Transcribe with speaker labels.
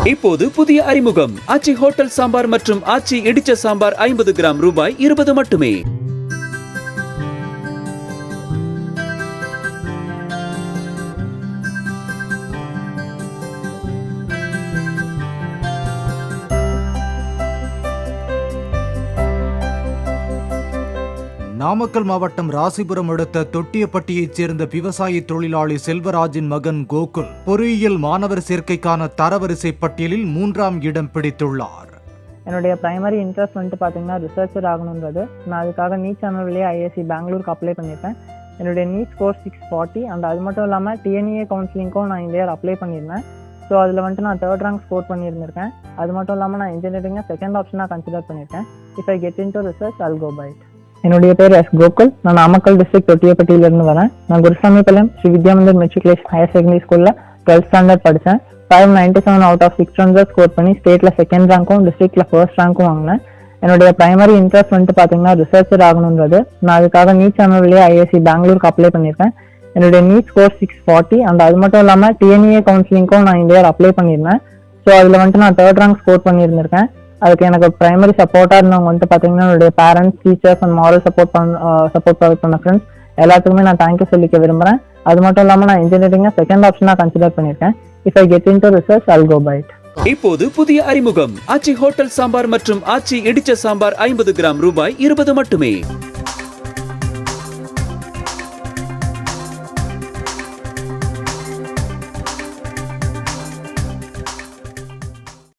Speaker 1: இப்போது புதிய அறிமுகம் ஆச்சி ஹோட்டல் சாம்பார் மற்றும் ஆச்சி இடிச்ச சாம்பார் 50 கிராம் ரூபாய் 20 மட்டுமே.
Speaker 2: நாமக்கல் மாவட்டம் ராசிபுரம் அடுத்த தொட்டியப்பட்டியைச் சேர்ந்த விவசாயி தொழிலாளி செல்வராஜின் மகன் கோகுல் பொறியியல் மாணவர் சேர்க்கைக்கான தரவரிசை பட்டியலில் 3ஆம் இடம் பிடித்துள்ளார்.
Speaker 3: என்னுடைய பிரைமரி இன்ட்ரெஸ்ட் பார்த்தீங்கன்னா ரிசர்ச்சர் ஆகணுன்றது. நான் அதுக்காக நீட் சேனல்லேயே ஐஐசி பெங்களூருக்கு அப்ளை பண்ணியிருக்கேன். என்னுடைய நீட் ஸ்கோர் 640 அண்ட் அது மட்டும் இல்லாமல் டிஎன்இஏ கவுன்சிலிங்க்கும் நான் இந்த இயர் அப்ளை பண்ணியிருந்தேன். ஸோ அதில் நான் 3rd ரேங்க் ஸ்கோர் பண்ணியிருந்திருக்கேன். அது மட்டும் இல்லாமல் நான் இன்ஜினியரிங்கை செகண்ட் ஆப்ஷனாக கன்சிடர் பண்ணியிருக்கேன். If I get in to research I'll go by it. என்னுடைய பேர் எஸ் கோகுல். நான் நாமக்கல் டிஸ்ட்ரிக்ட் தொட்டியப்பட்டியிலிருந்து வரேன். நான் Gurusamipalayam Sri Vidyamandir matriculation higher secondary ஸ்கூலில் 12th ஸ்டாண்டர்ட் படித்தேன். 597 அவுட் ஆஃப் 600 ஸ்கோர் பண்ணி ஸ்டேட்டில் செகண்ட் ரேங்க்கும் டிஸ்ட்ரிக்டில் ஃபர்ஸ்ட் ரேங்க்கும் வாங்கினேன். என்னுடைய பிரைமரி இன்ட்ரெஸ்ட் பார்த்தீங்கன்னா ரிசர்ச்சர் ஆகணுன்றது. நான் அதுக்காக நீட் சேனல்லேயே ஐஐசி பெங்களூருக்கு அப்ளை பண்ணியிருக்கேன். என்னுடைய நீட் ஸ்கோர் 640 அண்ட் அது மட்டும் இல்லாமல் டிஎன்இஏ கவுன்சிலிங்க்கும் நான் இந்த இயர் அப்ளை பண்ணியிருந்தேன். ஸோ அதில் நான் 3rd ரேங்க் ஸ்கோர் பண்ணியிருந்திருக்கேன். அதுக்கு எனக்கு பிரைமரி சப்போர்ட்டாக இருந்தவங்க பார்த்தீங்கன்னா என்னுடைய parents, teachers and moral support பண்ண ஃப்ரெண்ட்ஸ் எல்லாத்துக்குமே நான் தேங்க்யூ சொல்லிக்க விரும்புகிறேன். அது மட்டும் இல்லாமல் நான் இன்ஜினியரிங்கை செகண்ட் ஆப்ஷனாக கன்சிடர் பண்ணியிருக்கேன். If I get in to research I'll go by it.
Speaker 1: இப்போது புதிய அறிமுகம் ஆச்சி ஹோட்டல் சாம்பார் மற்றும் ஆச்சி இடிச்ச சாம்பார் 50 கிராம் ரூபாய் 20 மட்டுமே.